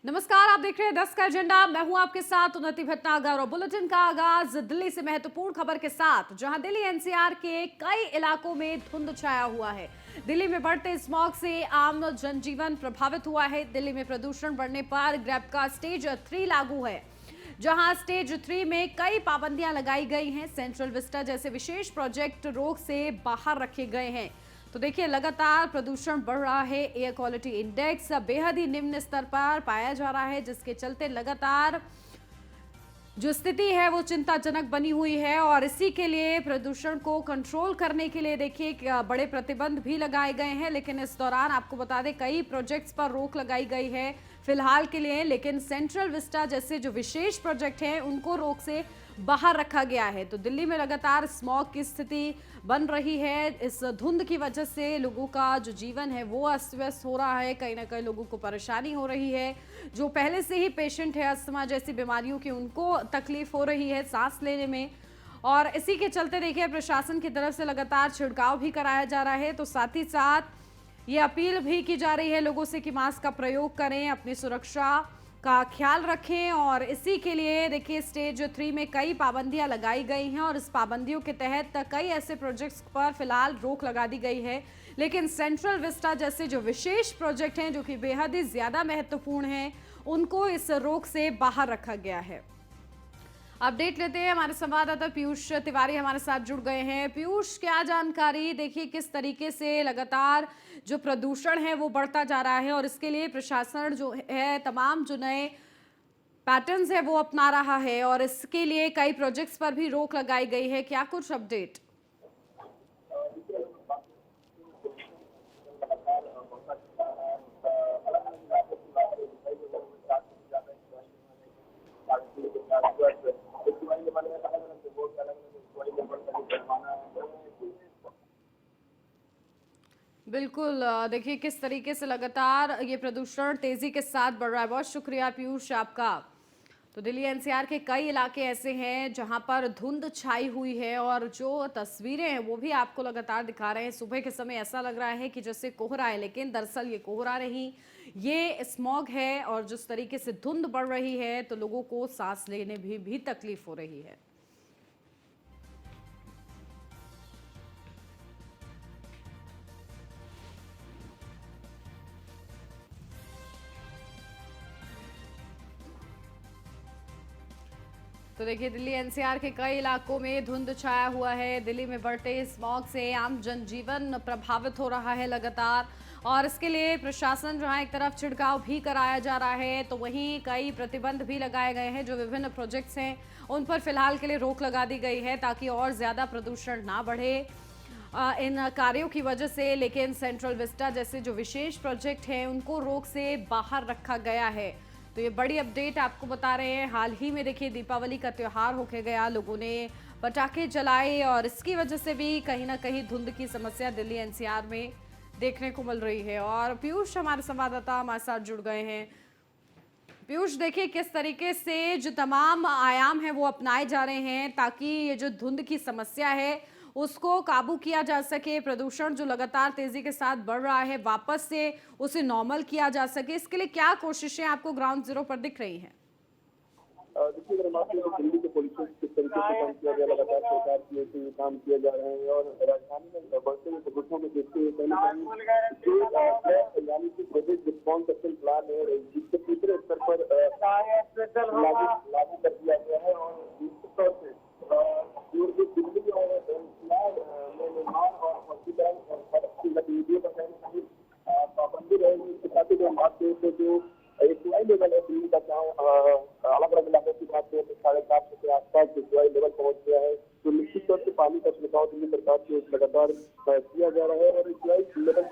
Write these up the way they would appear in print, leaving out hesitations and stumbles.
नमस्कार, आप देख रहे हैं 10 का एजेंडा। मैं हूं आपके साथ उन्नति भटनागर और बुलेटिन का आगाज दिल्ली से महत्वपूर्ण खबर के साथ, जहां दिल्ली एनसीआर के कई इलाकों में धुंध छाया हुआ है। दिल्ली में बढ़ते स्मॉग से आम जनजीवन प्रभावित हुआ है। दिल्ली में प्रदूषण बढ़ने पर ग्रैब का स्टेज 3 लागू है, जहां स्टेज 3 में कई पाबंदियां लगाई गई हैं। सेंट्रल विस्टा जैसे विशेष प्रोजेक्ट रोक से बाहर रखे गए हैं। तो देखिए, लगातार प्रदूषण बढ़ रहा है। एयर क्वालिटी इंडेक्स बेहद ही निम्न स्तर पर पाया जा रहा है, जिसके चलते लगातार जो स्थिति है वो चिंताजनक बनी हुई है। और इसी के लिए प्रदूषण को कंट्रोल करने के लिए देखिए बड़े प्रतिबंध भी लगाए गए हैं। लेकिन इस दौरान आपको बता दें, कई प्रोजेक्ट्स पर रोक लगाई गई है फिलहाल के लिए। लेकिन सेंट्रल विस्टा जैसे जो विशेष प्रोजेक्ट हैं उनको रोक से बाहर रखा गया है। तो दिल्ली में लगातार स्मॉग की स्थिति बन रही है। इस धुंध की वजह से लोगों का जो जीवन है वो अस्त व्यस्त हो रहा है। कहीं ना कहीं लोगों को परेशानी हो रही है। जो पहले से ही पेशेंट है अस्थमा जैसी बीमारियों की, उनको तकलीफ हो रही है सांस लेने में। और इसी के चलते देखिए, प्रशासन की तरफ से लगातार छिड़काव भी कराया जा रहा है। तो साथ ही साथ ये अपील भी की जा रही है लोगों से कि मास्क का प्रयोग करें, अपनी सुरक्षा का ख्याल रखें। और इसी के लिए देखिए, स्टेज 3 में कई पाबंदियां लगाई गई हैं और इस पाबंदियों के तहत कई ऐसे प्रोजेक्ट्स पर फिलहाल रोक लगा दी गई है। लेकिन सेंट्रल विस्टा जैसे जो विशेष प्रोजेक्ट हैं, जो कि बेहद ही ज्यादा महत्वपूर्ण हैं, उनको इस रोक से बाहर रखा गया है। अपडेट लेते हैं, हमारे संवाददाता पीयूष तिवारी हमारे साथ जुड़ गए हैं। पीयूष, क्या जानकारी? देखिए, किस तरीके से लगातार जो प्रदूषण है वो बढ़ता जा रहा है और इसके लिए प्रशासन जो है तमाम जो नए पैटर्न्स है वो अपना रहा है और इसके लिए कई प्रोजेक्ट्स पर भी रोक लगाई गई है। क्या कुछ अपडेट? बिल्कुल, देखिए किस तरीके से लगातार ये प्रदूषण तेजी के साथ बढ़ रहा है। बहुत शुक्रिया पीयूष आपका। तो दिल्ली एनसीआर के कई इलाके ऐसे हैं जहां पर धुंध छाई हुई है और जो तस्वीरें हैं वो भी आपको लगातार दिखा रहे हैं। सुबह के समय ऐसा लग रहा है कि जैसे कोहरा है, लेकिन दरअसल ये कोहरा नहीं, ये स्मॉग है। और जिस तरीके से धुंध बढ़ रही है तो लोगों को सांस लेने भी तकलीफ हो रही है। तो देखिए, दिल्ली एनसीआर के कई इलाकों में धुंध छाया हुआ है। दिल्ली में बढ़ते स्मॉग से आम जनजीवन प्रभावित हो रहा है लगातार। और इसके लिए प्रशासन जहां एक तरफ छिड़काव भी कराया जा रहा है, तो वहीं कई प्रतिबंध भी लगाए गए हैं। जो विभिन्न प्रोजेक्ट्स हैं उन पर फिलहाल के लिए रोक लगा दी गई है, ताकि और ज़्यादा प्रदूषण ना बढ़े इन कार्यों की वजह से। लेकिन सेंट्रल विस्टा जैसे जो विशेष प्रोजेक्ट हैं उनको रोक से बाहर रखा गया है। तो ये बड़ी अपडेट आपको बता रहे हैं। हाल ही में देखिए, दीपावली का त्यौहार होके गया, लोगों ने पटाखे जलाए और इसकी वजह से भी कहीं ना कहीं धुंध की समस्या दिल्ली एनसीआर में देखने को मिल रही है। और पीयूष हमारे संवाददाता हमारे साथ जुड़ गए हैं। पीयूष, देखिए किस तरीके से जो तमाम आयाम है वो अपनाए जा रहे हैं ताकि ये जो धुंध की समस्या है उसको काबू किया जा सके। प्रदूषण जो लगातार तेजी के साथ बढ़ रहा है, वापस से उसे नॉर्मल किया जा सके। इसके लिए क्या कोशिशें आपको ग्राउंड जीरो पर दिख रही हैं? देखिए, अगर हम बात करें तो दिल्ली के पुलिस किस तरीके से काम किया गया, लगातार सरकार की ओर से ये काम किया जा रहे हैं। और राजधानी में बढ़ते हुए प्रदूषण को देखते हुए कहीं ना कहीं यानी कि प्रोजेक्ट रिस्पॉन्स एक्शन प्लान है, जिसके तीसरे स्तर पर लागू कर दिया गया है। और निश्चित तौर से जो दिल्ली और एनसीआर में निर्माण और हॉस्पिटल और सड़क की गतिविधियों पर कहीं ना कहीं पाबंदी रहेगी। इसके साथ ही हम बात करें तो जो एक्यूआई लेवल है दिल्ली का, जहाँ अलग अलग इलाकों की बात करें तो 750 के आसपास एक्यूआई लेवल पहुंच गया है। तो निश्चित तौर से पानी का छिड़काव दिल्ली सरकार की ओर से लगातार किया जा रहा है। और एक्यूआई लेवल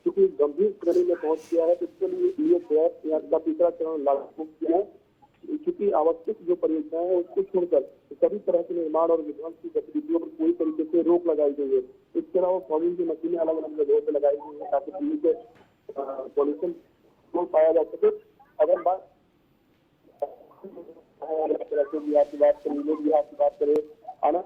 चूंकि गंभीर श्रेणी में पहुंच गया है, तो इसके लिए का तीसरा चरण लागू किया है। चूंकि आवश्यक जो परियोजनाएं हैं उसको छोड़कर सभी तरह के निर्माण और विध्वंस की गतिविधियों पर पूरी तरीके से रोक लगाई गई है। इसके अलावा फॉगिंग की मशीनें अलग अलग जगहों पर लगाई गई है ताकि दिल्ली के पॉल्यूशन को पाया जा सके। अगर बात की बात करें, आना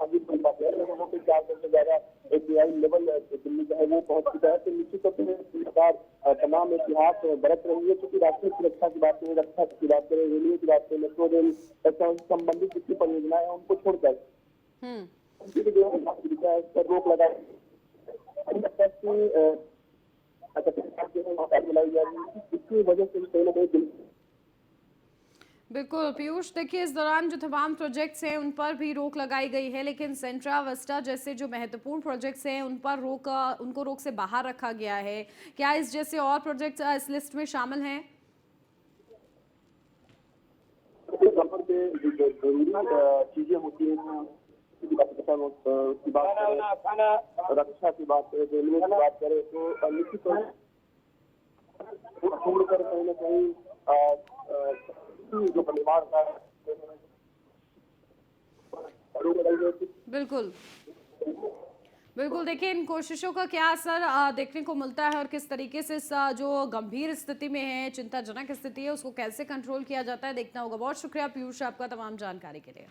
आगे बढ़ पाते हैं। वहाँ पे 400 से ज्यादा एपीआई लेवल दिल्ली का है वो पहुंच चुका है। तो निश्चित तौर पर सरकार तमाम एहतियात बरत रही है, क्योंकि राष्ट्रीय सुरक्षा की बात करें, रक्षा की बात करें, रेलवे की बात करें, मेट्रो रेल संबंधित जितनी परियोजनाएं हैं उनको छोड़कर जो है इस पर रोक लगाई बुलाई जा रही है। इसकी वजह से कहीं ना कहीं बिल्कुल पीयूष, देखिए इस दौरान जो तमाम प्रोजेक्ट्स हैं उन पर भी रोक लगाई गई है, लेकिन सेंट्रा वेस्टा जैसे जो महत्वपूर्ण प्रोजेक्ट्स हैं उन पर उनको रोक से बाहर रखा गया है। क्या इस जैसे और प्रोजेक्ट्स इस लिस्ट में शामिल हैं? सफर पे जो जरूरी चीजें होती हैं उसकी बात करें, रक्षा की बात करें, रेलवे की बात करें, तो निश्चित तौर पर छोड़कर कहीं ना कहीं जो परिवार का बिल्कुल बिल्कुल, देखिए इन कोशिशों का क्या असर देखने को मिलता है और किस तरीके से इस जो गंभीर स्थिति में है, चिंताजनक स्थिति है, उसको कैसे कंट्रोल किया जाता है, देखना होगा। बहुत शुक्रिया पीयूष आपका तमाम जानकारी के लिए।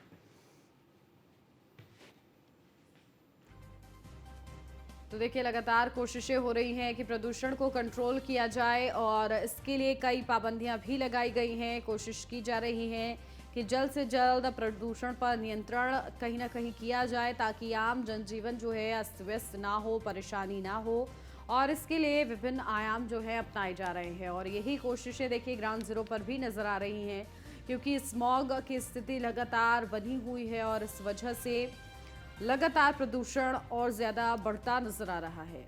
तो देखिए लगातार कोशिशें हो रही हैं कि प्रदूषण को कंट्रोल किया जाए और इसके लिए कई पाबंदियां भी लगाई गई हैं। कोशिश की जा रही है कि जल्द से जल्द प्रदूषण पर नियंत्रण कहीं ना कहीं किया जाए, ताकि आम जनजीवन जो है अस्त व्यस्त ना हो, परेशानी ना हो, और इसके लिए विभिन्न आयाम जो है अपनाए जा रहे हैं। और यही कोशिशें देखिए ग्राउंड जीरो पर भी नजर आ रही हैं, क्योंकि स्मॉग की स्थिति लगातार बनी हुई है और इस वजह से लगातार प्रदूषण और ज्यादा बढ़ता नजर आ रहा है।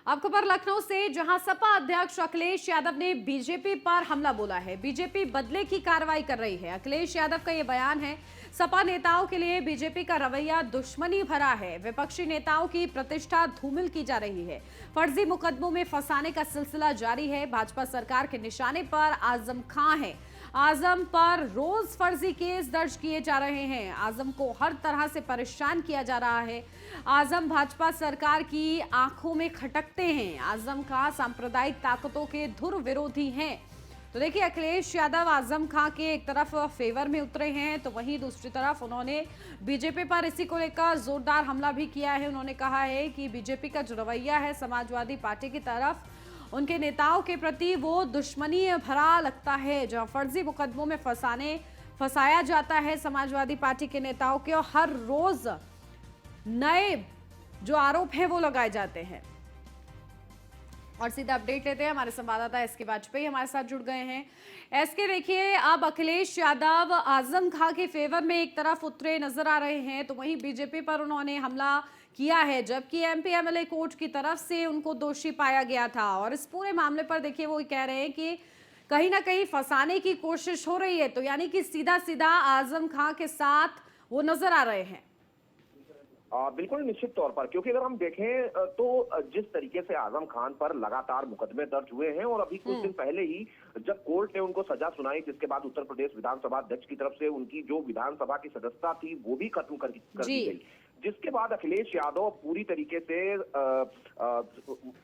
अब खबर लखनऊ से, जहां सपा अध्यक्ष अखिलेश यादव ने बीजेपी पर हमला बोला है। बीजेपी बदले की कार्रवाई कर रही है। अखिलेश यादव का यह बयान है, सपा नेताओं के लिए बीजेपी का रवैया दुश्मनी भरा है। विपक्षी नेताओं की प्रतिष्ठा धूमिल की जा रही है। फर्जी मुकदमों में फंसाने का सिलसिला जारी है। भाजपा सरकार के निशाने पर आजम खां है। आजम पर रोज फर्जी केस दर्ज किए जा रहे हैं। आजम को हर तरह से परेशान किया जा रहा है। आजम भाजपा सरकार की आंखों में खटकते हैं। आजम खां सांप्रदायिक ताकतों के धुर विरोधी हैं। तो देखिए अखिलेश यादव आजम खां के एक तरफ फेवर में उतरे हैं, तो वहीं दूसरी तरफ उन्होंने बीजेपी पर इसी को लेकर जोरदार हमला भी किया है। उन्होंने कहा है कि बीजेपी का जो रवैया है समाजवादी पार्टी की तरफ, उनके नेताओं के प्रति वो दुश्मनी भरा लगता है। जहां फर्जी मुकदमों में फंसाया जाता है समाजवादी पार्टी के नेताओं के, और हर रोज नए जो आरोप है वो लगाए जाते हैं। और सीधा अपडेट लेते हैं, हमारे संवाददाता एसके वाजपेयी हमारे साथ जुड़ गए हैं। एसके, देखिए अब अखिलेश यादव आजम खां के फेवर में एक तरफ उतरे नजर आ रहे हैं, तो वहीं बीजेपी पर उन्होंने हमला किया है, जबकि एमपी एमएलए कोर्ट की तरफ से उनको दोषी पाया गया था। और इस पूरे मामले पर देखिए वो कह रहे हैं कि कहीं ना कहीं फंसाने की कोशिश हो रही है, तो यानी कि सीधा सीधा आजम खां के साथ वो नजर आ रहे हैं। बिल्कुल निश्चित तौर पर, क्योंकि अगर हम देखें तो जिस तरीके से आजम खान पर लगातार मुकदमे दर्ज हुए हैं, और अभी कुछ दिन पहले ही जब कोर्ट ने उनको सजा सुनाई, जिसके बाद उत्तर प्रदेश विधानसभा अध्यक्ष की तरफ से उनकी जो विधानसभा की सदस्यता थी वो भी खत्म कर दी गई, जिसके बाद अखिलेश यादव पूरी तरीके से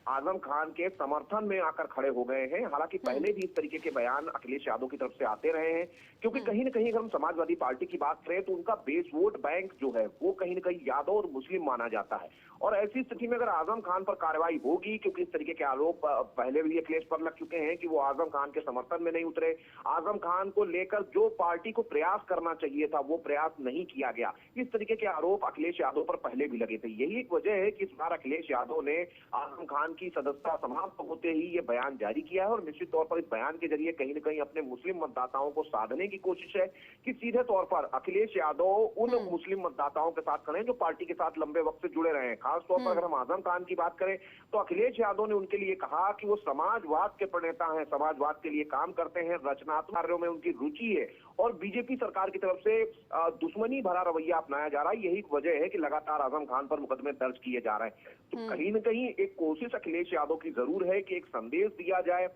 आजम खान के समर्थन में आकर खड़े हो गए हैं। हालांकि पहले भी इस तरीके के बयान अखिलेश यादव की तरफ से आते रहे हैं, क्योंकि कहीं न कहीं अगर हम समाजवादी पार्टी की बात करें तो उनका बेस वोट बैंक जो है वो कहीं न कहीं यादव और मुस्लिम माना जाता है। और ऐसी स्थिति में अगर आजम खान पर कार्रवाई होगी, क्योंकि इस तरीके के आरोप पहले भी अखिलेश पर लग चुके हैं कि वो आजम खान के समर्थन में नहीं उतरे, आजम खान को लेकर जो पार्टी को प्रयास करना चाहिए था वो प्रयास नहीं किया गया, इस तरीके के आरोप अखिलेश यादव पर पहले भी लगे थे। यही एक वजह है कि इस बार अखिलेश यादव ने आजम खान की सदस्यता समाप्त होते ही ये बयान जारी किया है, और निश्चित तौर पर इस बयान के जरिए कहीं न कहीं अपने मुस्लिम मतदाताओं को साधने की कोशिश है कि सीधे तौर पर अखिलेश यादव उन मुस्लिम मतदाताओं के साथ खड़े जो पार्टी के साथ लंबे वक्त से जुड़े रहे हैं। खासतौर पर अगर हम आजम खान की बात करें तो अखिलेश यादव ने उनके लिए कहा कि वो समाजवाद के प्रणेता हैं, समाजवाद के लिए काम करते हैं, रचनात्मक कार्यों में उनकी रुचि है, और बीजेपी सरकार की तरफ से दुश्मनी भरा रवैया अपनाया जा रहा है। यही वजह है कि लगातार आजम खान पर मुकदमे दर्ज किए जा रहे हैं। तो कहीं न कहीं एक कोशिश अखिलेश यादव की जरूर है कि एक संदेश दिया जाए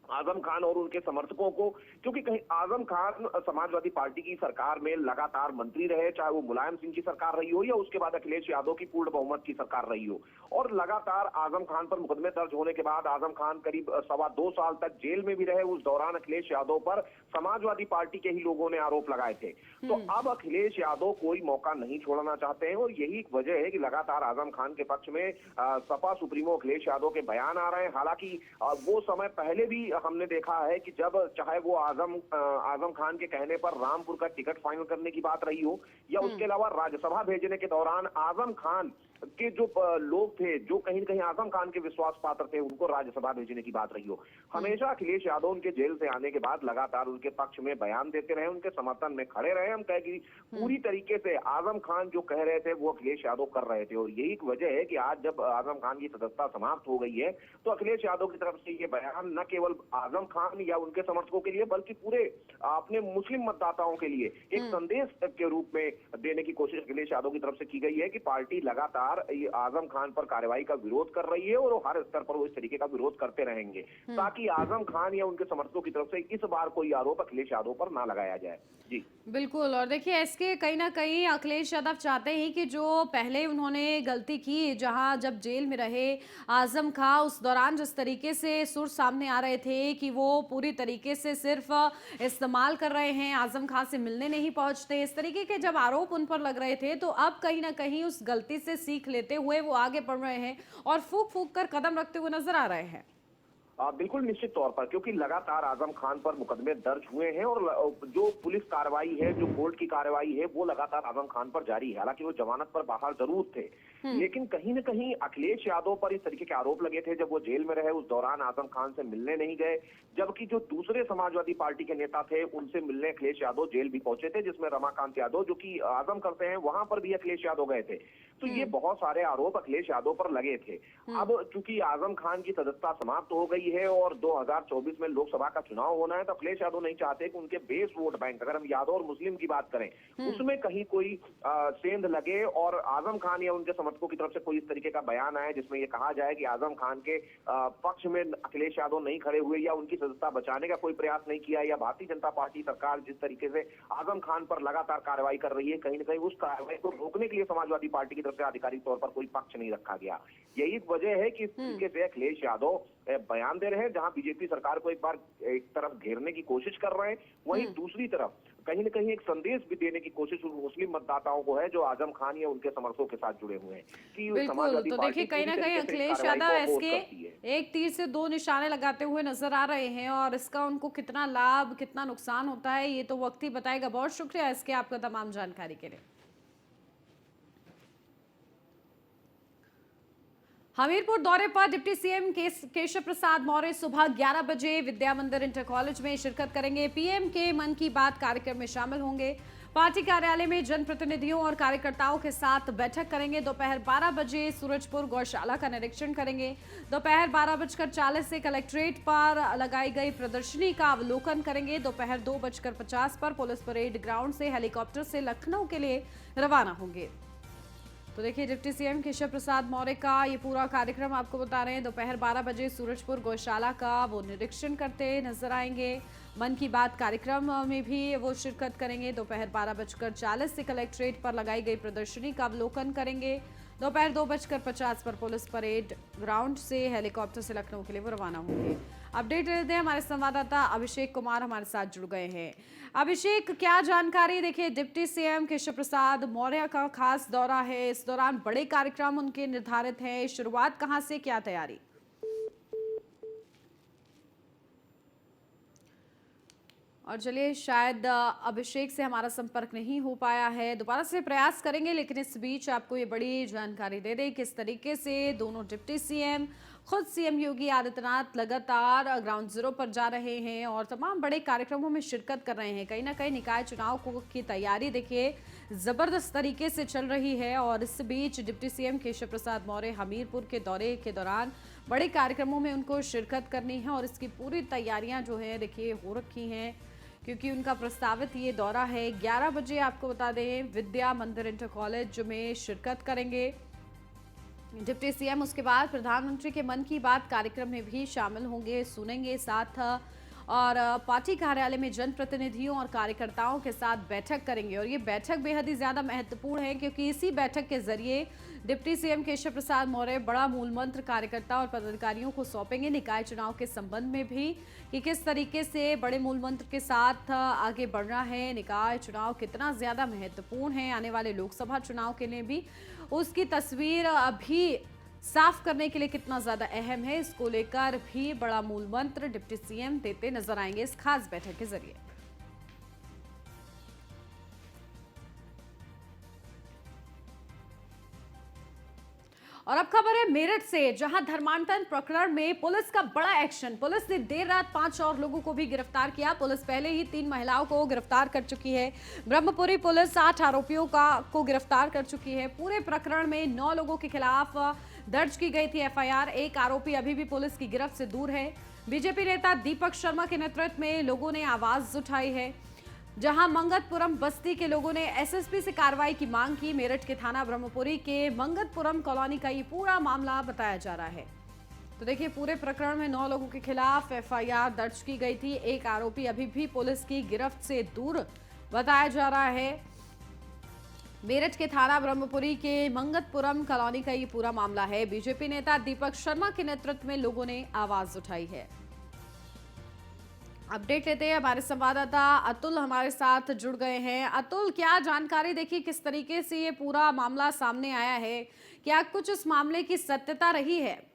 आजम खान और उनके समर्थकों को, क्योंकि कहीं आजम खान समाजवादी पार्टी की सरकार में लगातार मंत्री रहे, चाहे वो मुलायम सिंह की सरकार रही हो या उसके बाद अखिलेश यादव की पूर्ण बहुमत की सरकार रही हो, और लगातार आजम खान पर मुकदमे दर्ज होने के बाद आजम खान करीब 2.25 साल तक जेल में भी रहे। उस दौरान अखिलेश यादव पर समाजवादी पार्टी के ही लोगों ने आरोप लगाए थे। तो अब अखिलेश यादव कोई मौका नहीं छोड़ना चाहते हैं, और यही एक वजह है कि लगातार आजम खान के पक्ष में सपा सुप्रीमो अखिलेश यादव के बयान आ रहे हैं। हालांकि वो समय पहले भी हमने देखा है कि जब चाहे वो आजम खान के कहने पर रामपुर का टिकट फाइनल करने की बात रही हो, या उसके अलावा राज्यसभा भेजने के दौरान आजम खान के जो लोग थे, जो कहीं न कहीं आजम खान के विश्वास पात्र थे, उनको राज्यसभा भेजने की बात रही हो, हमेशा अखिलेश यादव उनके जेल से आने के बाद लगातार उनके पक्ष में बयान देते रहे, उनके समर्थन में खड़े रहे। हम कहें कि पूरी तरीके से आजम खान जो कह रहे थे वो अखिलेश यादव कर रहे थे, और यही एक वजह है कि आज जब आजम खान की सदस्यता समाप्त हो गई है, तो अखिलेश यादव की तरफ से ये बयान न केवल आजम खान या उनके समर्थकों के लिए, बल्कि पूरे अपने मुस्लिम मतदाताओं के लिए एक संदेश के रूप में देने की कोशिश अखिलेश यादव की तरफ से की गई है कि पार्टी लगातार आजम खान पर कार्रवाई का विरोध कर रही है, और वो हर स्तर पर वो इस तरीके का विरोध करते रहेंगे, ताकि आजम खान या उनके समर्थकों की तरफ से इस बार कोई आरोप अखिलेश यादव पर ना लगाया जाए। जी बिल्कुल। और देखिए, इसके कहीं ना कहीं अखिलेश यादव चाहते हैं कि जो पहले उन्होंने गलती की, जहां जब जेल में रहे आजम खां, उस दौरान जिस तरीके से सुर सामने आ रहे थे कि वो पूरी तरीके से सिर्फ इस्तेमाल कर रहे हैं, आजम खां से मिलने नहीं पहुंचते, इस तरीके के जब आरोप उन पर लग रहे थे, तो अब कहीं ना कहीं उस गलती से सीख लेते हुए वो आगे बढ़ रहे हैं और फूंक फूंक कर कदम रखते हुए नजर आ रहे हैं। बिल्कुल निश्चित तौर पर, क्योंकि लगातार आजम खान पर मुकदमे दर्ज हुए हैं, और जो पुलिस कार्रवाई है, जो कोर्ट की कार्रवाई है, वो लगातार आजम खान पर जारी है। हालांकि वो जमानत पर बाहर जरूर थे, लेकिन कहीं न कहीं अखिलेश यादव पर इस तरीके के आरोप लगे थे। जब वो जेल में रहे, उस दौरान आजम खान से मिलने नहीं गए, जबकि जो दूसरे समाजवादी पार्टी के नेता थे, उनसे मिलने अखिलेश यादव जेल भी पहुंचे थे, जिसमें रमाकांत यादव, जो कि आजम करते हैं, वहां पर भी अखिलेश यादव गए थे। तो ये बहुत सारे आरोप अखिलेश यादव पर लगे थे। अब चूंकि आजम खान की सदस्यता समाप्त हो गई है और 2024 में लोकसभा का चुनाव होना है, तो अखिलेश यादव नहीं चाहते कि उनके बेस वोट बैंक, अगर हम यादव और मुस्लिम की बात करें, उसमें कहीं कोई सेंध लगे और आजम खान या उनके समर्थकों की तरफ से कोई इस तरीके का बयान आए जिसमें ये कहा जाए कि आजम खान के पक्ष में अखिलेश यादव नहीं खड़े हुए, या उनकी सदस्यता बचाने का कोई प्रयास नहीं किया, या भारतीय जनता पार्टी सरकार जिस तरीके से आजम खान पर लगातार कार्रवाई कर रही है, कहीं ना कहीं उस कार्रवाई को रोकने के लिए समाजवादी पार्टी की तरफ से आधिकारिक तौर पर कोई पक्ष नहीं रखा गया। यही वजह है कि इस तरीके से अखिलेश यादव बयान दे रहे हैं, जहां बीजेपी सरकार को एक बार एक तरफ घेरने की कोशिश कर रहे हैं, वहीं दूसरी तरफ कहीं न कहीं एक संदेश भी देने की कोशिश उन मुस्लिम मतदाताओं को है जो आजम खान या उनके समर्थकों के साथ जुड़े हुए हैं कि बिल्कुल। तो देखिए, कहीं ना कहीं अखिलेश यादव इसके एक तीर से दो निशाने लगाते हुए नजर आ रहे हैं, और इसका उनको कितना लाभ कितना नुकसान होता है ये तो वक्त ही बताएगा। बहुत शुक्रिया इसके आपका तमाम जानकारी के लिए। हमीरपुर दौरे पर डिप्टी सीएम केशव प्रसाद मौर्य सुबह 11 बजे विद्या मंदिर इंटर कॉलेज में शिरकत करेंगे। पीएम के मन की बात कार्यक्रम में शामिल होंगे। पार्टी कार्यालय में जनप्रतिनिधियों और कार्यकर्ताओं के साथ बैठक करेंगे। दोपहर 12 बजे सूरजपुर गौशाला का निरीक्षण करेंगे। दोपहर 12:40 से कलेक्ट्रेट पर लगाई गई प्रदर्शनी का अवलोकन करेंगे। दोपहर 2:50 पर पुलिस परेड ग्राउंड से हेलीकॉप्टर से लखनऊ के लिए रवाना होंगे। तो देखिए, डिप्टी सीएम केशव प्रसाद मौर्य का ये पूरा कार्यक्रम आपको बता रहे हैं। दोपहर 12 बजे सूरजपुर गौशाला का वो निरीक्षण करते नजर आएंगे। मन की बात कार्यक्रम में भी वो शिरकत करेंगे। दोपहर 12:40 से कलेक्ट्रेट पर लगाई गई प्रदर्शनी का अवलोकन करेंगे। दोपहर 2:50 पर पुलिस परेड ग्राउंड से हेलीकॉप्टर से लखनऊ के लिए वो रवाना होंगे। अपडेट देते हैं, हमारे संवाददाता अभिषेक कुमार हमारे साथ जुड़ गए हैं। अभिषेक, क्या जानकारी? देखिए, डिप्टी सीएम केशव प्रसाद मौर्य का खास दौरा है, इस दौरान बड़े कार्यक्रम उनके निर्धारित हैं, शुरुआत कहां से, क्या तैयारी? और चलिए, शायद अभिषेक से हमारा संपर्क नहीं हो पाया है, दोबारा से प्रयास करेंगे, लेकिन इस बीच आपको ये बड़ी जानकारी दे दें किस तरीके से दोनों डिप्टी सीएम, खुद सीएम योगी आदित्यनाथ लगातार ग्राउंड जीरो पर जा रहे हैं और तमाम बड़े कार्यक्रमों में शिरकत कर रहे हैं। कहीं ना कहीं निकाय चुनाव की तैयारी देखिए जबरदस्त तरीके से चल रही है, और इस बीच डिप्टी सीएम केशव प्रसाद मौर्य हमीरपुर के दौरे के दौरान बड़े कार्यक्रमों में उनको शिरकत करनी है, और इसकी पूरी तैयारियां जो है देखिए हो रखी हैं, क्योंकि उनका प्रस्तावित ये दौरा है। 11 बजे आपको बता दें विद्या मंदिर इंटर कॉलेज में शिरकत करेंगे। डिप्टी सीएम उसके बाद प्रधानमंत्री के मन की बात कार्यक्रम में भी शामिल होंगे, सुनेंगे साथ और पार्टी कार्यालय में जनप्रतिनिधियों और कार्यकर्ताओं के साथ बैठक करेंगे। और ये बैठक बेहद ही ज्यादा महत्वपूर्ण है क्योंकि इसी बैठक के जरिए डिप्टी सीएम केशव प्रसाद मौर्य बड़ा मूल मंत्र कार्यकर्ता और पदाधिकारियों को सौंपेंगे निकाय चुनाव के संबंध में भी, कि किस तरीके से बड़े मूल मंत्र के साथ आगे बढ़ना है, निकाय चुनाव कितना ज्यादा महत्वपूर्ण है आने वाले लोकसभा चुनाव के लिए भी, उसकी तस्वीर अभी साफ करने के लिए कितना ज्यादा अहम है, इसको लेकर भी बड़ा मूल मंत्र डिप्टी सीएम देते नजर आएंगे इस खास बैठक के जरिए। और अब खबर है मेरठ से, जहां धर्मांतरण प्रकरण में पुलिस का बड़ा एक्शन। पुलिस ने देर रात 5 और लोगों को भी गिरफ्तार किया। पुलिस पहले ही 3 महिलाओं को गिरफ्तार कर चुकी है। ब्रह्मपुरी पुलिस 8 आरोपियों को गिरफ्तार कर चुकी है। पूरे प्रकरण में 9 लोगों के खिलाफ दर्ज की गई थी एफआईआर। एक आरोपी अभी भी पुलिस की गिरफ्त से दूर है। बीजेपी नेता दीपक शर्मा के नेतृत्व में लोगों ने आवाज उठाई है। जहां मंगतपुरम बस्ती के लोगों ने एसएसपी से कार्रवाई की मांग की। मेरठ के थाना ब्रह्मपुरी के मंगतपुरम कॉलोनी का ये पूरा मामला बताया जा रहा है। तो देखिए, पूरे प्रकरण में 9 लोगों के खिलाफ एफआईआर दर्ज की गई थी। एक आरोपी अभी भी पुलिस की गिरफ्त से दूर बताया जा रहा है। मेरठ के थाना ब्रह्मपुरी के मंगतपुरम कॉलोनी का ये पूरा मामला है। बीजेपी नेता दीपक शर्मा के नेतृत्व में लोगों ने आवाज उठाई है। अपडेट लेते हैं, हमारे संवाददाता अतुल हमारे साथ जुड़ गए हैं। अतुल, क्या जानकारी, देखिए किस तरीके से ये पूरा मामला सामने आया है, क्या कुछ इस मामले की सत्यता रही है?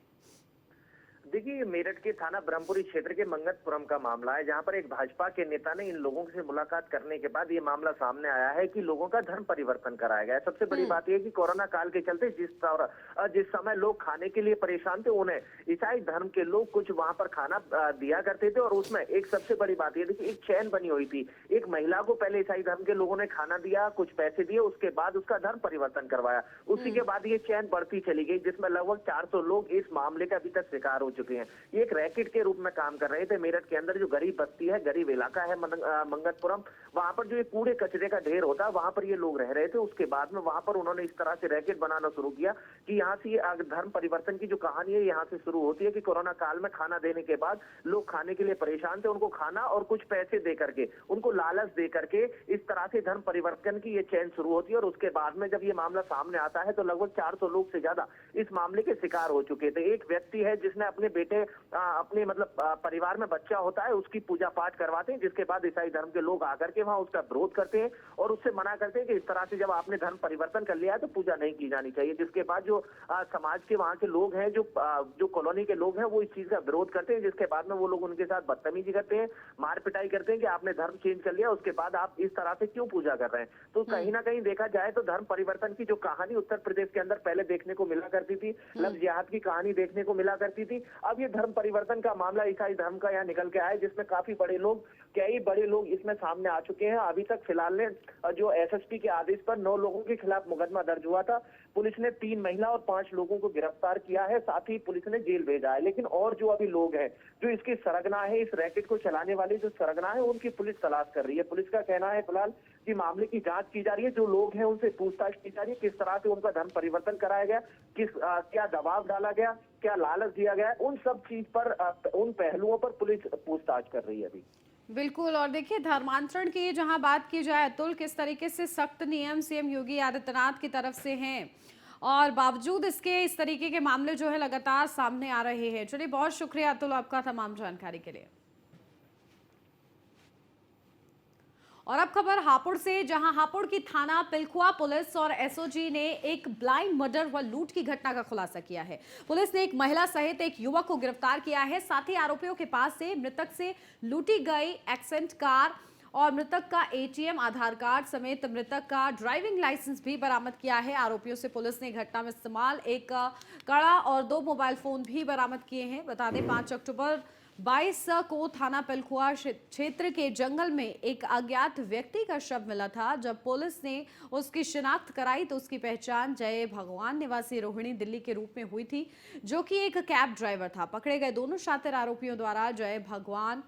देखिए, मेरठ के थाना ब्रह्मपुरी क्षेत्र के मंगतपुरम का मामला है, जहां पर एक भाजपा के नेता ने इन लोगों से मुलाकात करने के बाद ये मामला सामने आया है कि लोगों का धर्म परिवर्तन कराया गया है। सबसे बड़ी बात यह है कि कोरोना काल के चलते जिस समय लोग खाने के लिए परेशान थे, उन्हें ईसाई धर्म के लोग कुछ वहां पर खाना दिया करते थे। और उसमें एक सबसे बड़ी बात यह थी कि एक चैन बनी हुई थी। एक महिला को पहले ईसाई धर्म के लोगों ने खाना दिया, कुछ पैसे दिए, उसके बाद उसका धर्म परिवर्तन करवाया। उसी के बाद ये चैन बढ़ती चली गई, जिसमें लगभग 400 लोग इस मामले का अभी तक शिकार हो चुके हैं। ये एक रैकेट के रूप में काम कर रहे थे। मेरठ के अंदर जो गरीब बस्ती है, गरीब इलाका है मंगतपुरम, वहां पर जो ये कूड़े कचरे का ढेर होता है, वहां पर ये लोग रह रहे थे। उसके बाद में वहां पर उन्होंने इस तरह से रैकेट बनाना शुरू किया कि यहाँ से धर्म परिवर्तन की जो कहानी है यहाँ से शुरू होती है कि कोरोना काल में खाना देने के बाद लोग खाने के लिए परेशान थे, उनको खाना और कुछ पैसे दे करके, उनको लालच दे करके इस तरह से धर्म परिवर्तन की ये चैन शुरू होती है। और उसके बाद में जब ये मामला सामने आता है तो लगभग 400 लोग से ज्यादा इस मामले के शिकार हो चुके थे। एक व्यक्ति है जिसने अपने बेटे अपने परिवार में बच्चा होता है, उसकी पूजा पाठ करवाते हैं, जिसके बाद ईसाई धर्म के लोग आकर के वहां उसका विरोध करते हैं और उससे मना करते हैं कि इस तरह से जब आपने धर्म परिवर्तन कर लिया है तो पूजा नहीं की जानी चाहिए। जिसके बाद जो समाज के वहां के लोग हैं, जो कॉलोनी के लोग हैं, वो इस चीज का विरोध करते हैं। जिसके बाद में वो लोग उनके साथ बदतमीजी करते हैं, मार पिटाई करते हैं कि आपने धर्म चेंज कर लिया, उसके बाद आप इस तरह से क्यों पूजा कर रहे हैं। तो कहीं ना कहीं देखा जाए तो धर्म परिवर्तन की जो कहानी उत्तर प्रदेश के अंदर पहले देखने को मिला करती थी, लफ्ज जिहाद की कहानी देखने को मिला करती थी, अब ये धर्म परिवर्तन का मामला ईसाई धर्म का यहाँ निकल के आया, जिसमें काफी कई बड़े लोग इसमें सामने आ चुके हैं। अभी तक फिलहाल ने जो एसएसपी के आदेश पर 9 लोगों के खिलाफ मुकदमा दर्ज हुआ था। पुलिस ने 3 महिला और 5 लोगों को गिरफ्तार किया है, साथ ही पुलिस ने जेल भेजा है। लेकिन और जो अभी लोग हैं, जो इसकी सरगना है, इस रैकेट को चलाने वाली जो सरगना है, उनकी पुलिस तलाश कर रही है। पुलिस का कहना है फिलहाल कि मामले की जांच की जा रही है, जो लोग हैं उनसे पूछताछ की जा रही है, किस तरह से उनका धर्म परिवर्तन कराया गया, क्या दबाव डाला गया, क्या लालच दिया गया, उन सब चीज पर, उन पहलुओं पर पुलिस पूछताछ कर रही है अभी। बिल्कुल। और देखिए, धर्मांतरण की जहां बात की जाए अतुल, किस तरीके से सख्त नियम सीएम योगी आदित्यनाथ की तरफ से हैं और बावजूद इसके इस तरीके के मामले जो है लगातार सामने आ रहे हैं। चलिए, बहुत शुक्रिया अतुल आपका तमाम जानकारी के लिए। और अब खबर हापुड़ से, जहां हापुड़ की थाना पिलखुआ पुलिस और एसओजी ने एक ब्लाइंड मर्डर व लूट की घटना का खुलासा किया है। पुलिस ने एक महिला सहित एक युवक को गिरफ्तार किया है। साथ ही आरोपियों के पास से मृतक से लूटी गई एक्सेंट कार और मृतक का एटीएम, आधार कार्ड समेत मृतक का ड्राइविंग लाइसेंस भी बरामद किया है। आरोपियों से पुलिस ने घटना में इस्तेमाल एक कड़ा और 2 मोबाइल फोन भी बरामद किए हैं। बता दें, 5 अक्टूबर 22 को थाना पिलखुआ क्षेत्र के जंगल में एक अज्ञात व्यक्ति का शव मिला था। जब पुलिस ने उसकी शिनाख्त कराई तो उसकी पहचान जय भगवान निवासी रोहिणी दिल्ली के रूप में हुई थी, जो कि एक कैब ड्राइवर था। पकड़े गए दोनों शातिर आरोपियों द्वारा जय भगवान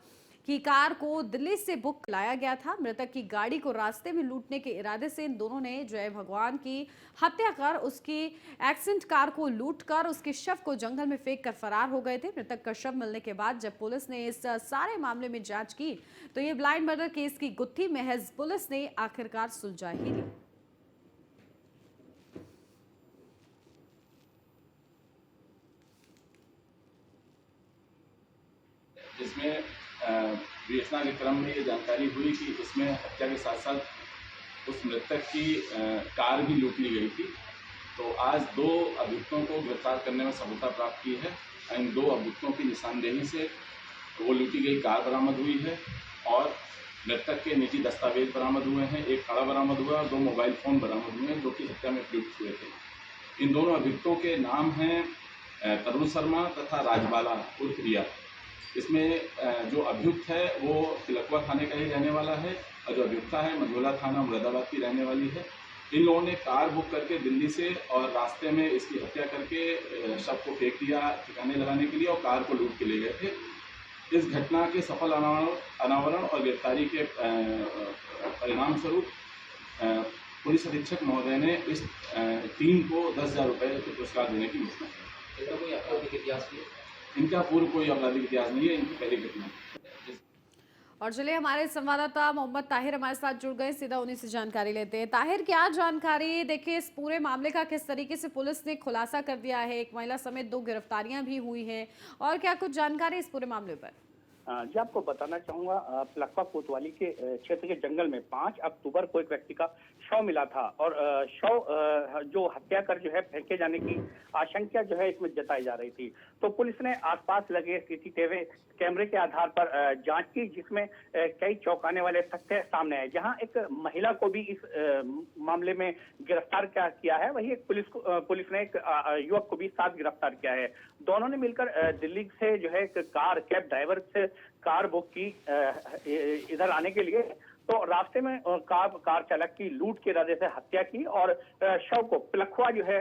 कि कार को दिल्ली से बुक लाया गया था। मृतक की गाड़ी को रास्ते में लूटने के इरादे से इन दोनों ने जय भगवान की हत्या कर उसकी एक्सीडेंट कार को लूटकर उसके शव को जंगल में फेंक कर फरार हो गए थे। मृतक का शव मिलने के बाद जब पुलिस ने इस सारे मामले में जांच की तो ये ब्लाइंड मर्डर केस की गुत्थी महज पुलिस ने आखिरकार सुलझा ही ली। जिसमें विवेचना के क्रम में ये जानकारी हुई कि इसमें हत्या के साथ साथ उस मृतक की कार भी लूट ली गई थी। तो आज 2 अभियुक्तों को गिरफ्तार करने में सफलता प्राप्त की है। इन 2 अभियुक्तों की निशानदेही से वो लूटी गई कार बरामद हुई है और मृतक के निजी दस्तावेज बरामद हुए हैं। एक कड़ा बरामद हुआ और 2 मोबाइल फ़ोन बरामद हुए हैं जो कि हत्या में प्रयुक्त हुए थे। इन दोनों अभियुक्तों के नाम हैं तरुण शर्मा तथा राजबाला उर्फ रिया। इसमें जो अभियुक्त है वो तिलकवा थाने का ही रहने वाला है और जो अभियुक्ता है मझोला थाना मुरादाबाद की रहने वाली है। इन लोगों ने कार बुक करके दिल्ली से और रास्ते में इसकी हत्या करके शव को फेंक दिया ठिकाने लगाने के लिए और कार को लूट के ले गए थे। इस घटना के सफल अनावरण और गिरफ्तारी के परिणाम स्वरूप पुलिस अधीक्षक महोदय ने इस टीम को 10,000 रुपये के पुरस्कार देने की घोषणा की। कोई आपराधिक इतिहास की इनका पूर्व कोई आपराधिक इतिहास नहीं है, इनकी पहली घटना। और चलिए हमारे संवाददाता मोहम्मद ताहिर हमारे साथ जुड़ गए, सीधा उन्हीं से जानकारी लेते हैं। ताहिर, क्या जानकारी, देखिए इस पूरे मामले का किस तरीके से पुलिस ने खुलासा कर दिया है, एक महिला समेत 2 गिरफ्तारियां भी हुई हैं, और क्या कुछ जानकारी इस पूरे मामले पर? जी आपको बताना चाहूंगा, पिलखवा कोतवाली के क्षेत्र के जंगल में 5 अक्टूबर को एक व्यक्ति का शव मिला था और शव जो हत्या कर जो है फेंके जाने की आशंका जो है इसमें जताई जा रही थी। तो पुलिस ने आसपास लगे सीसीटीवी कैमरे के आधार पर जांच की, जिसमें कई चौंकाने वाले तथ्य सामने आए। जहां एक महिला को भी इस मामले में गिरफ्तार किया है, वही एक पुलिस ने एक युवक को भी साथ गिरफ्तार किया है। दोनों ने मिलकर दिल्ली से जो है एक कैब ड्राइवर से कार बुक की इधर आने के लिए। तो रास्ते में कार चालक की लूट के इरादे से हत्या की और शव को पिलखवा जो है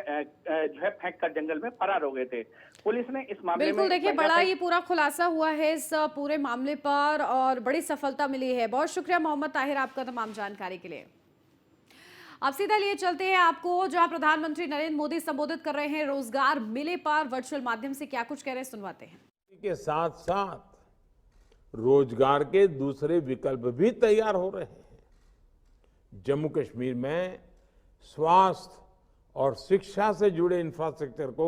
फेंक कर जंगल में फरार हो गए थे। पुलिस ने इस मामले में बिल्कुल, देखिए बड़ा ये पूरा खुलासा हुआ है इस पूरे मामले पर और बड़ी सफलता मिली है। बहुत शुक्रिया मोहम्मद ताहिर आपका तमाम जानकारी के लिए। अब सीधा लिए चलते हैं आपको, जहां प्रधानमंत्री नरेंद्र मोदी संबोधित कर रहे हैं रोजगार मेले पर वर्चुअल माध्यम से, क्या कुछ कह रहे हैं सुनवाते हैं। के साथ साथ रोजगार के दूसरे विकल्प भी तैयार हो रहे हैं। जम्मू कश्मीर में स्वास्थ्य और शिक्षा से जुड़े इंफ्रास्ट्रक्चर को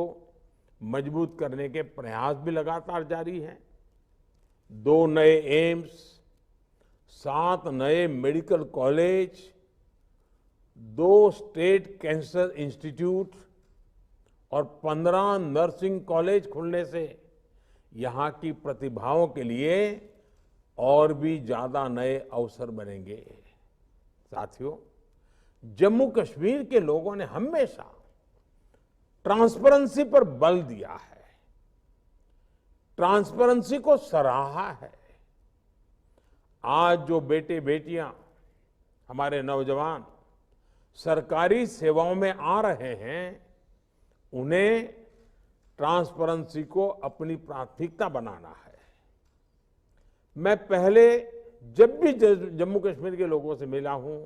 मजबूत करने के प्रयास भी लगातार जारी हैं। 2 नए एम्स, 7 नए medical college, 2 state cancer institute और 15 नर्सिंग कॉलेज खुलने से यहां की प्रतिभाओं के लिए और भी ज्यादा नए अवसर बनेंगे। साथियों, जम्मू कश्मीर के लोगों ने हमेशा ट्रांसपेरेंसी पर बल दिया है, ट्रांसपेरेंसी को सराहा है। आज जो बेटे बेटियां, हमारे नौजवान सरकारी सेवाओं में आ रहे हैं, उन्हें ट्रांसपेरेंसी को अपनी प्राथमिकता बनाना है। मैं पहले जब भी जम्मू कश्मीर के लोगों से मिला हूं,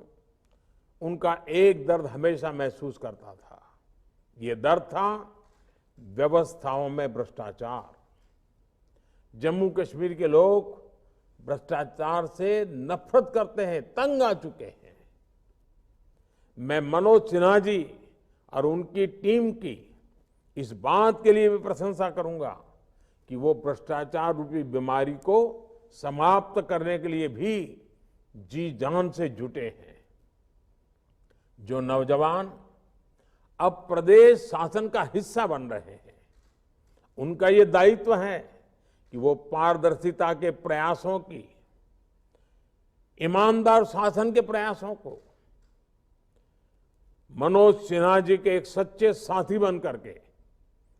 उनका एक दर्द हमेशा महसूस करता था। ये दर्द था व्यवस्थाओं में भ्रष्टाचार। जम्मू कश्मीर के लोग भ्रष्टाचार से नफरत करते हैं, तंग आ चुके हैं। मैं मनोज सिन्हा जी और उनकी टीम की इस बात के लिए भी प्रशंसा करूंगा कि वो भ्रष्टाचार रूपी बीमारी को समाप्त करने के लिए भी जी जान से जुटे हैं। जो नौजवान अब प्रदेश शासन का हिस्सा बन रहे हैं, उनका ये दायित्व है कि वो पारदर्शिता के प्रयासों की, ईमानदार शासन के प्रयासों को मनोज सिन्हा जी के एक सच्चे साथी बन करके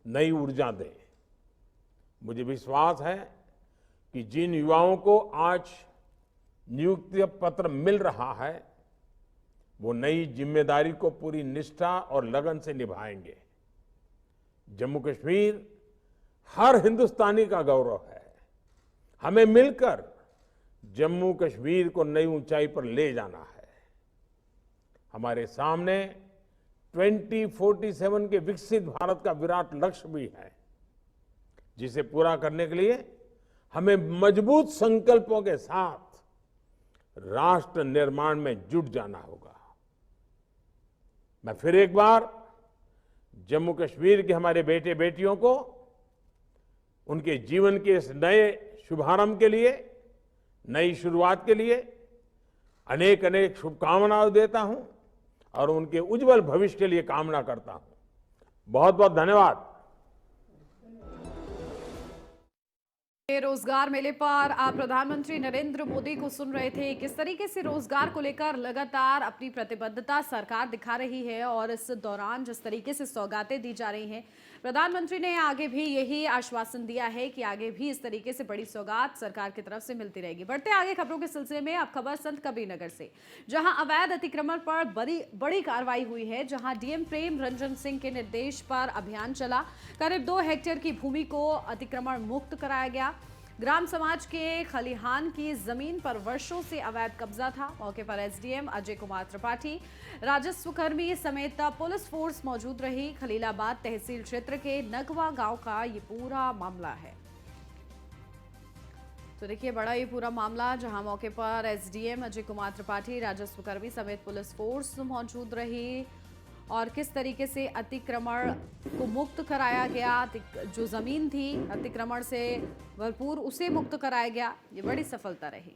नई ऊर्जा दें। मुझे विश्वास है कि जिन युवाओं को आज नियुक्ति पत्र मिल रहा है, वो नई जिम्मेदारी को पूरी निष्ठा और लगन से निभाएंगे। जम्मू कश्मीर हर हिंदुस्तानी का गौरव है। हमें मिलकर जम्मू कश्मीर को नई ऊंचाई पर ले जाना है। हमारे सामने 2047 के विकसित भारत का विराट लक्ष्य भी है, जिसे पूरा करने के लिए हमें मजबूत संकल्पों के साथ राष्ट्र निर्माण में जुट जाना होगा। मैं फिर एक बार जम्मू कश्मीर के हमारे बेटे बेटियों को उनके जीवन के इस नए शुभारंभ के लिए, नई शुरुआत के लिए अनेक अनेक शुभकामनाएं देता हूं और उनके उज्जवल भविष्य के लिए कामना करता हूं। बहुत बहुत धन्यवाद। रोजगार मेले पर आप प्रधानमंत्री नरेंद्र मोदी को सुन रहे थे। किस तरीके से रोजगार को लेकर लगातार अपनी प्रतिबद्धता सरकार दिखा रही है और इस दौरान जिस तरीके से सौगातें दी जा रही हैं, प्रधानमंत्री ने आगे भी यही आश्वासन दिया है कि आगे भी इस तरीके से बड़ी सौगात सरकार की तरफ से मिलती रहेगी। बढ़ते आगे खबरों के सिलसिले में अब खबर संत कबीरनगर से, जहां अवैध अतिक्रमण पर बड़ी कार्रवाई हुई है। जहां डीएम प्रेम रंजन सिंह के निर्देश पर अभियान चला, करीब 2 हेक्टेयर की भूमि को अतिक्रमण मुक्त कराया गया। ग्राम समाज के खलिहान की जमीन पर वर्षों से अवैध कब्जा था। मौके पर एसडीएम अजय कुमार त्रिपाठी, राजस्व कर्मी समेत पुलिस फोर्स मौजूद रही। खलीलाबाद तहसील क्षेत्र के नगवा गांव का ये पूरा मामला है। तो देखिए बड़ा ये पूरा मामला, जहां मौके पर एसडीएम अजय कुमार त्रिपाठी, राजस्व कर्मी समेत पुलिस फोर्स मौजूद रही और किस तरीके से अतिक्रमण को मुक्त कराया गया। जो जमीन थी अतिक्रमण से भरपूर, उसे मुक्त कराया गया। ये बड़ी सफलता रही।